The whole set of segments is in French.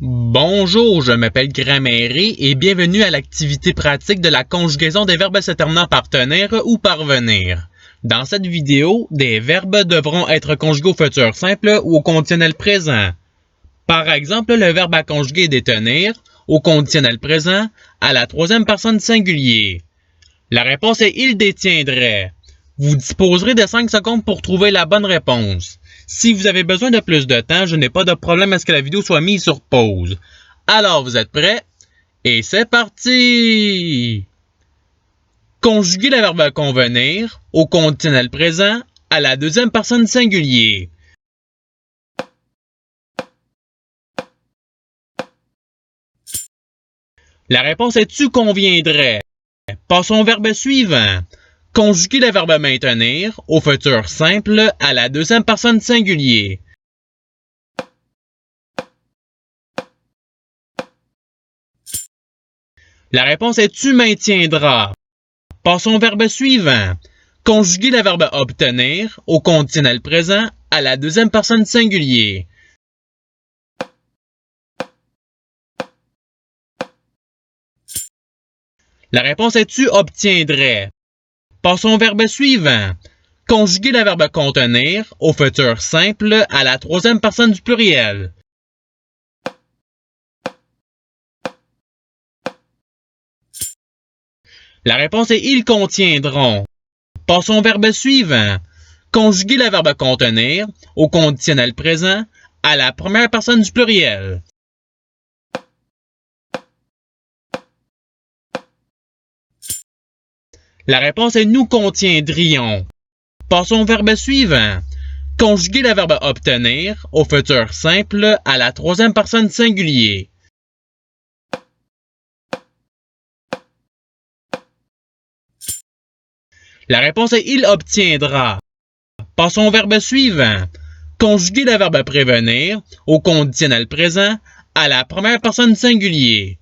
Bonjour, je m'appelle Grammaire et bienvenue à l'activité pratique de la conjugaison des verbes se terminant par tenir ou parvenir. Dans cette vidéo, des verbes devront être conjugués au futur simple ou au conditionnel présent. Par exemple, le verbe à conjuguer est détenir au conditionnel présent à la troisième personne singulier. La réponse est il détiendrait. Vous disposerez de 5 secondes pour trouver la bonne réponse. Si vous avez besoin de plus de temps, je n'ai pas de problème à ce que la vidéo soit mise sur pause. Alors, vous êtes prêts? Et c'est parti! Conjuguez le verbe convenir au conditionnel présent à la deuxième personne singulier. La réponse est tu conviendrais. Passons au verbe suivant. Conjuguez le verbe maintenir au futur simple à la deuxième personne singulier. La réponse est tu maintiendras. Passons au verbe suivant. Conjuguez le verbe obtenir au conditionnel présent à la deuxième personne singulier. La réponse est tu obtiendrais. Passons au verbe suivant. Conjuguez le verbe contenir au futur simple à la troisième personne du pluriel. La réponse est ils contiendront. Passons au verbe suivant. Conjuguez le verbe contenir au conditionnel présent à la première personne du pluriel. La réponse est nous contiendrions. Passons au verbe suivant. Conjuguez le verbe obtenir au futur simple à la troisième personne singulier. La réponse est il obtiendra. Passons au verbe suivant. Conjuguez le verbe prévenir au conditionnel présent à la première personne singulier.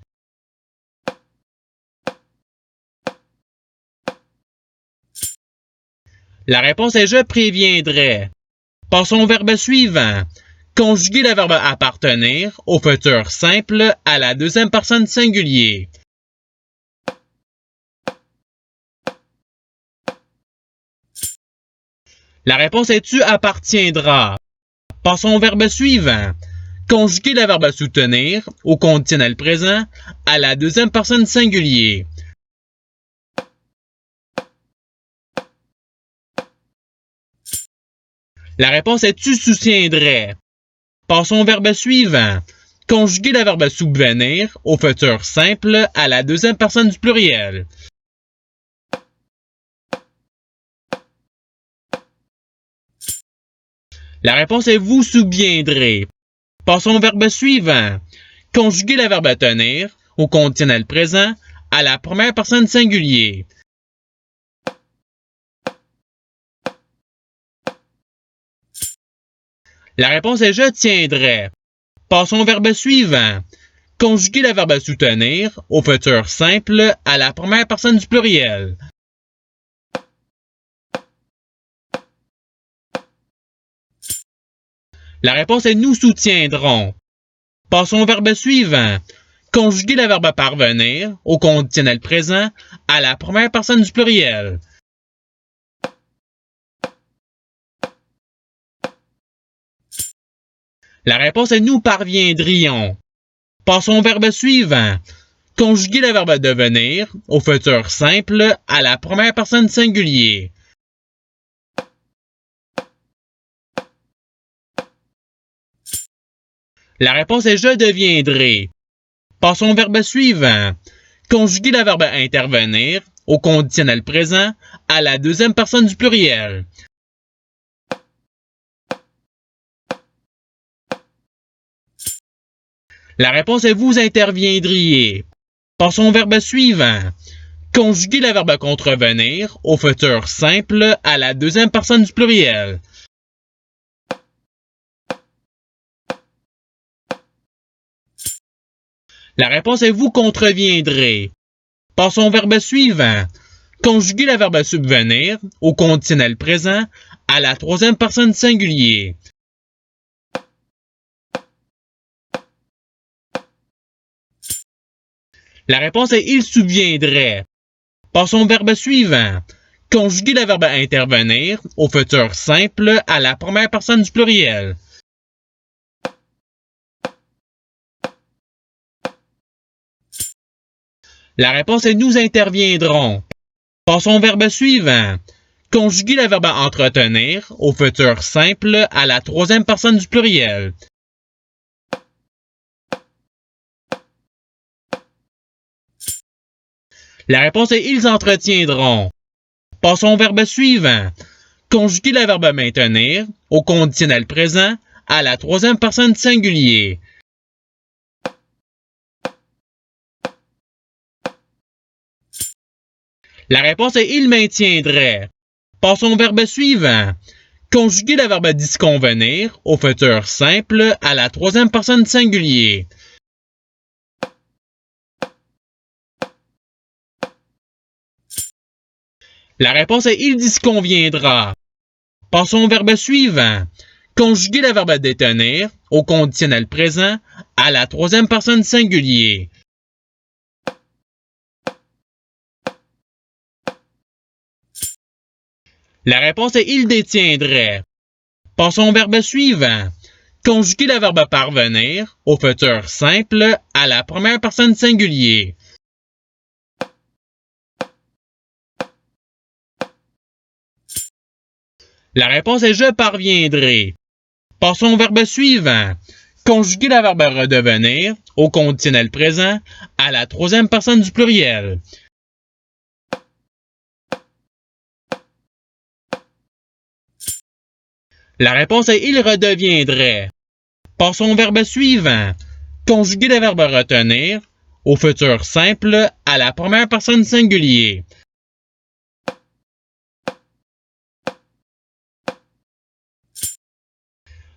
La réponse est je préviendrai. Passons au verbe suivant. Conjuguez le verbe appartenir au futur simple à la deuxième personne singulier. La réponse est tu appartiendras. Passons au verbe suivant. Conjuguez le verbe soutenir au conditionnel présent à la deuxième personne singulier. La réponse est tu soutiendrais. Passons au verbe suivant. Conjuguez le verbe subvenir au futur simple à la deuxième personne du pluriel. La réponse est vous subviendrez. Passons au verbe suivant. Conjuguez le verbe tenir au conditionnel présent à la première personne singulier. La réponse est je tiendrai. Passons au verbe suivant. Conjuguez le verbe soutenir au futur simple à la première personne du pluriel. La réponse est nous soutiendrons. Passons au verbe suivant. Conjuguez le verbe parvenir au conditionnel présent à la première personne du pluriel. La réponse est nous parviendrions. Passons au verbe suivant. Conjuguez le verbe devenir au futur simple à la première personne singulier. La réponse est je deviendrai. Passons au verbe suivant. Conjuguez le verbe intervenir au conditionnel présent à la deuxième personne du pluriel. La réponse est vous interviendriez. Passons au verbe suivant. Conjuguez le verbe contrevenir au futur simple à la deuxième personne du pluriel. La réponse est vous contreviendrez. Passons au verbe suivant. Conjuguez le verbe subvenir au conditionnel présent à la troisième personne singulier. La réponse est il subviendrait. Passons au verbe suivant. Conjuguer le verbe intervenir au futur simple à la première personne du pluriel. La réponse est nous interviendrons. Passons au verbe suivant. Conjuguer le verbe entretenir au futur simple à la troisième personne du pluriel. La réponse est ils entretiendront. Passons au verbe suivant. Conjuguer le verbe maintenir au conditionnel présent à la troisième personne du singulier. La réponse est il maintiendrait. Passons au verbe suivant. Conjuguer le verbe disconvenir au futur simple à la troisième personne du singulier. La réponse est il disconviendra. Passons au verbe suivant. Conjuguer le verbe détenir au conditionnel présent à la troisième personne du singulier. La réponse est il détiendrait. Passons au verbe suivant. Conjuguer le verbe parvenir au futur simple à la première personne du singulier. La réponse est je parviendrai. Passons au verbe suivant. Conjuguer le verbe redevenir au conditionnel présent à la troisième personne du pluriel. La réponse est il redeviendrait. Passons au verbe suivant. Conjuguer le verbe retenir au futur simple à la première personne du singulier.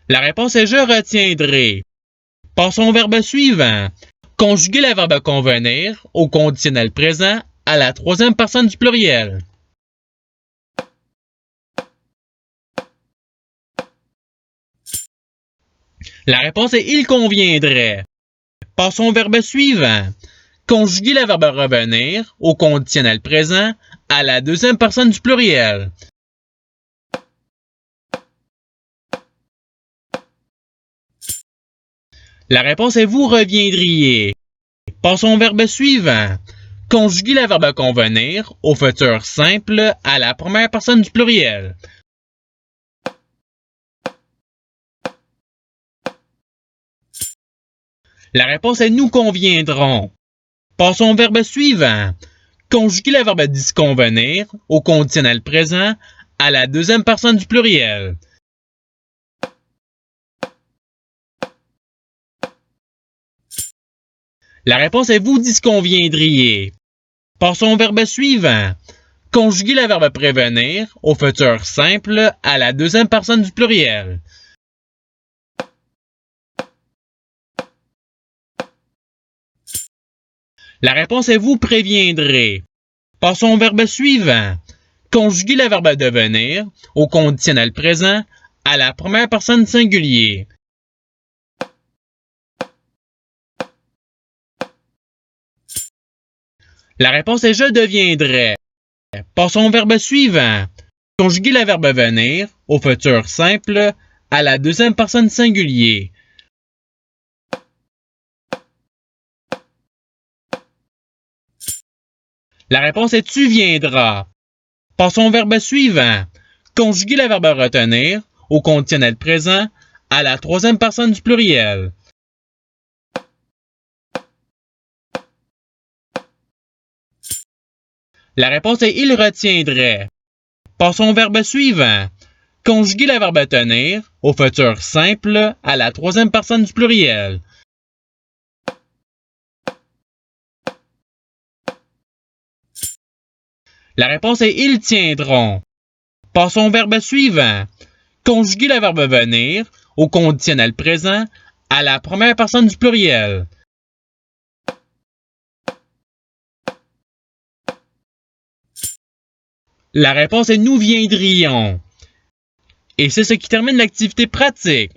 La réponse est je retiendrai. Passons au verbe suivant. Conjuguer le verbe convenir au conditionnel présent à la troisième personne du pluriel. La réponse est il conviendrait. Passons au verbe suivant. Conjuguer le verbe revenir au conditionnel présent à la deuxième personne du pluriel. La réponse est vous reviendriez. Passons au verbe suivant. Conjuguer le verbe convenir au futur simple à la première personne du pluriel. La réponse est nous conviendrons. Passons au verbe suivant. Conjuguer le verbe disconvenir au conditionnel présent à la deuxième personne du pluriel. La réponse est vous disconviendriez. Passons au verbe suivant. Conjuguer le verbe prévenir au futur simple à la deuxième personne du pluriel. La réponse est vous préviendrez. Passons au verbe suivant. Conjuguer le verbe devenir au conditionnel présent à la première personne singulier. La réponse est je deviendrai. Passons au verbe suivant. Conjuguer le verbe venir au futur simple à la deuxième personne singulier. La réponse est tu viendras. Passons au verbe suivant. Conjuguer le verbe retenir au conditionnel présent à la troisième personne du pluriel. La réponse est il retiendrait. Passons au verbe suivant. Conjuguer le verbe tenir au futur simple à la troisième personne du pluriel. La réponse est ils tiendront. Passons au verbe suivant. Conjuguer le verbe venir au conditionnel présent à la première personne du pluriel. La réponse est nous viendrions. Et c'est ce qui termine l'activité pratique.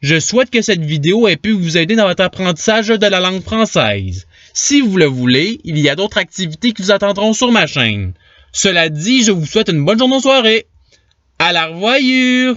Je souhaite que cette vidéo ait pu vous aider dans votre apprentissage de la langue française. Si vous le voulez, il y a d'autres activités qui vous attendront sur ma chaîne. Cela dit, je vous souhaite une bonne journée ou soirée. À la revoyure!